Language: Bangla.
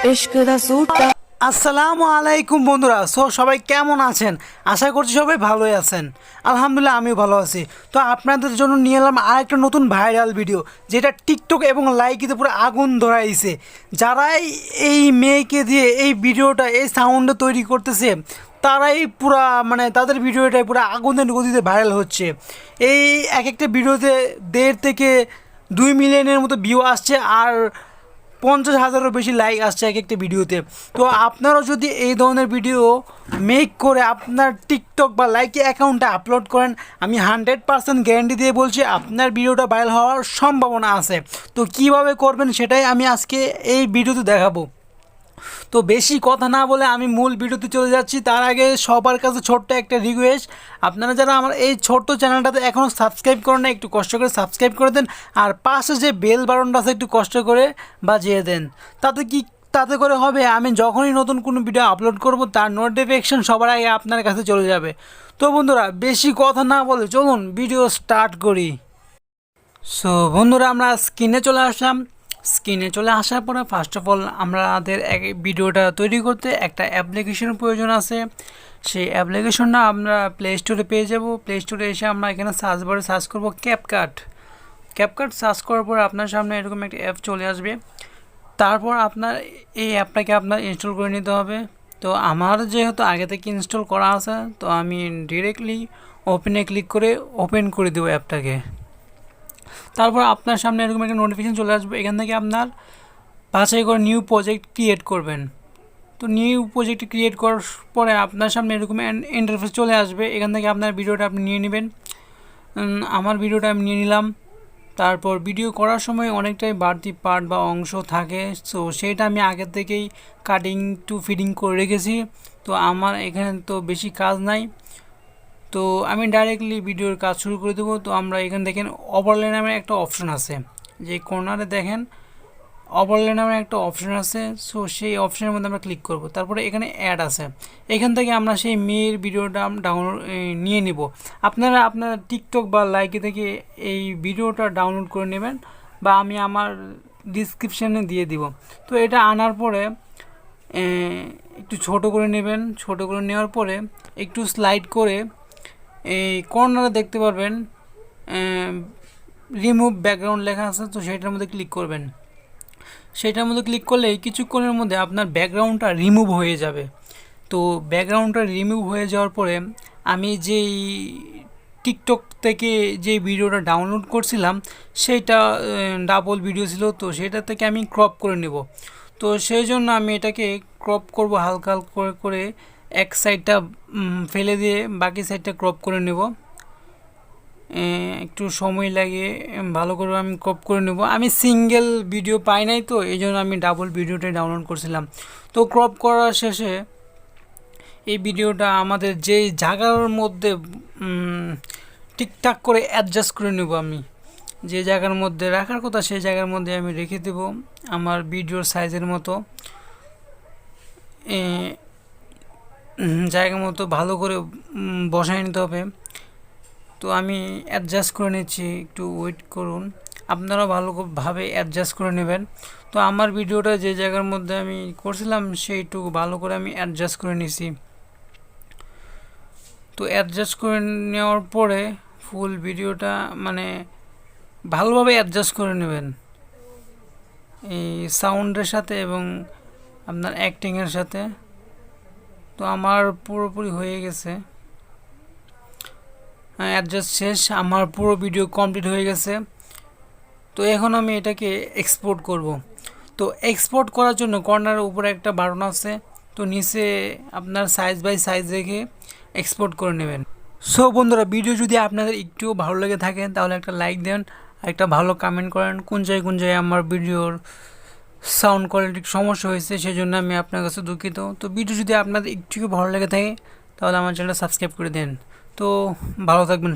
इश्क दा सूटा। আসসালামু আলাইকুম বন্ধুরা। সবাই কেমন আছেন? আশা করছি সবাই ভালোই আছেন। আলহামদুলিল্লাহ আমিও ভালো আছি। তো আপনাদের জন্য নিয়ে এলাম আরেকটা নতুন ভাইরাল ভিডিও, যেটা টিকটক এবং লাইকিতে পুরো আগুন ধরাইছে। যারাই এই মেয়েকে দিয়ে এই ভিডিওটা এই সাউন্ডে তৈরি করতেছে, তারাই পুরা মানে তাদের ভিডিওটাই পুরো আগুনের গতিতে ভাইরাল হচ্ছে। এই এক একটা ভিডিওতে 1.5 থেকে 2 মিলিয়নের মতো ভিউ আসছে, আর 50,000-এরও বেশি লাইক আসছে এক একটা ভিডিওতে। তো আপনারাও যদি এই ধরনের ভিডিও মেক করে আপনার টিকটক বা লাইকি অ্যাকাউন্টে আপলোড করেন, আমি 100% গ্যারান্টি দিয়ে বলছি আপনার ভিডিওটা ভাইরাল হওয়ার সম্ভাবনা আছে। তো কিভাবে করবেন সেটাই আমি আজকে এই ভিডিওতে দেখাবো। তো বেশি কথা না বলে আমি মূল ভিডিওতে চলে যাচ্ছি। তার আগে সবার কাছে ছোট্ট একটা রিকোয়েস্ট, আপনারা যারা আমার এই ছোট্ট চ্যানেলটাতে এখনও সাবস্ক্রাইব করেন না, একটু কষ্ট করে সাবস্ক্রাইব করে দেন, আর পাশে যে বেল বাটনটা আছে একটু কষ্ট করে বাজিয়ে দেন। তাতে করে হবে আমি যখনই নতুন কোনো ভিডিও আপলোড করব তার নোটিফিকেশন সবার আগে আপনার কাছে চলে যাবে। তো বন্ধুরা, বেশি কথা না বলে চলুন ভিডিও স্টার্ট করি। সো বন্ধুরা, আমরা স্ক্রিনে চলে আসলাম। স্ক্রিনে চলে আসার পরে ফার্স্ট অফ অল আমাদের ভিডিওটা তৈরি করতে একটা অ্যাপ্লিকেশনের প্রয়োজন আছে। সেই অ্যাপ্লিকেশনটা আমরা প্লে স্টোরে পেয়ে যাব। প্লে স্টোরে এসে আমরা এখানে সার্চ বারে সার্চ করব ক্যাপকাট। ক্যাপকাট সার্চ করার পর আপনার সামনে এরকম একটা অ্যাপ চলে আসবে। তারপর আপনার এই অ্যাপটাকে আপনার ইনস্টল করে নিতে হবে। তো আমার যেহেতু আগে থেকে ইনস্টল করা আছে, তো আমি ডিরেক্টলি ওপেনে ক্লিক করে ওপেন করে দেবো অ্যাপটাকে। তারপর আপনার সামনে এরকম একটা নোটিফিকেশন চলে আসবে। এখান থেকে আপনার বাছাই করে নিউ প্রজেক্ট ক্রিয়েট করবেন। তো নিউ প্রজেক্ট ক্রিয়েট করার পরে আপনার সামনে এরকম ইন্টারফেস চলে আসবে। এখান থেকে আপনার ভিডিওটা আপনি নিয়ে নেবেন। আমার ভিডিওটা আমি নিয়ে নিলাম। তারপর ভিডিও করার সময় অনেকটাই বাড়তি পার্ট বা অংশ থাকে, সো সেইটা আমি আগে থেকেই কাটিং টু ফিডিং করে রেখেছি। তো আমার এখানে তো বেশি কাজ নাই, তো আমি ডাইরেক্টলি ভিডিওর কাজ শুরু করে দেবো। তো আমরা এখানে দেখেন ওভারলে নামের একটা অপশন আছে, যে কর্নারে দেখেন ওভারলে নামের একটা অপশন আছে। সো সেই অপশনের মধ্যে আমরা ক্লিক করব। তারপরে এখানে অ্যাড আছে, এখান থেকে আমরা সেই মেয়ের ভিডিওটা ডাউনলোড নিয়ে নিব। আপনারা আপনার টিকটক বা লাইকি থেকে এই ভিডিওটা ডাউনলোড করে নেবেন, বা আমি আমার ডিসক্রিপশানে দিয়ে দিব। তো এটা আনার পরে একটু ছোট করে নেবেন। ছোট করে নেওয়ার পরে একটু স্লাইড করে এই কর্নারে দেখতে পারবেন রিমুভ ব্যাকগ্রাউন্ড লেখা আছে, তো সেটার মধ্যে ক্লিক করবেন। সেটার মধ্যে ক্লিক করলে কিছুক্ষণের মধ্যে আপনার ব্যাকগ্রাউন্ডটা রিমুভ হয়ে যাবে। তো ব্যাকগ্রাউন্ডটা রিমুভ হয়ে যাওয়ার পরে আমি যেই টিকটক থেকে যে ভিডিওটা ডাউনলোড করছিলাম সেইটা ডাবল ভিডিও ছিল, তো সেটা থেকে আমি ক্রপ করে নেব। তো সেই জন্য আমি এটাকে ক্রপ করব হালকা হালকা করে এক সাইডটা ফেলে দিয়ে বাকি সাইডটা ক্রপ করে নেব। একটু সময় লাগে, ভালো করে আমি ক্রপ করে নেব। আমি সিঙ্গেল ভিডিও পাই নাই, তো এই জন্য আমি ডাবল ভিডিওটাই ডাউনলোড করছিলাম। তো ক্রপ করার শেষে এই ভিডিওটা আমাদের যেই জায়গার মধ্যে ঠিকঠাক করে অ্যাডজাস্ট করে নেব। আমি যে জায়গার মধ্যে রাখার কথা সেই জায়গার মধ্যে আমি রেখে দেব আমার ভিডিওর সাইজের মতো। জায়গা মতো ভালো করে বসায় নিতে হবে। তো আমি অ্যাডজাস্ট করে নিচ্ছি, একটু ওয়েট করুন, আপনারা ভালোভাবে অ্যাডজাস্ট করে নেবেন। তো আমার ভিডিওটা যে জায়গার মধ্যে আমি করছিলাম সেইটুকু ভালো করে আমি অ্যাডজাস্ট করে নিছি। তো অ্যাডজাস্ট করে নেওয়ার পরে ফুল ভিডিওটা মানে ভালোভাবে অ্যাডজাস্ট করে নেবেন এই সাউন্ডের সাথে এবং আপনার অ্যাক্টিংয়ের সাথে। তো আমার পুরোপুরি হয়ে গেছে, অ্যাডজাস্ট শেষ, আমার পুরো ভিডিও কমপ্লিট হয়ে গেছে। তো এখন আমি এটাকে এক্সপোর্ট করব। তো এক্সপোর্ট করার জন্য কর্নারের উপরে একটা বাটন আছে, তো নিচে আপনার সাইজ বাই সাইজ রেখে এক্সপোর্ট করে নেবেন। সো বন্ধুরা, ভিডিও যদি আপনাদের একটুও ভালো লেগে থাকে তাহলে একটা লাইক দেন, একটা ভালো কমেন্ট করেন কোন জায়গায় আমার ভিডিওর সাউন্ড কোয়ালিটির সমস্যা হয়েছে, সেই জন্য আমি আপনার কাছে দুঃখিত। তো ভিডিও যদি আপনাদের একটু ভালো লেগে থাকে তাহলে আমার চ্যানেলটা সাবস্ক্রাইব করে দেন। তো ভালো থাকবেন।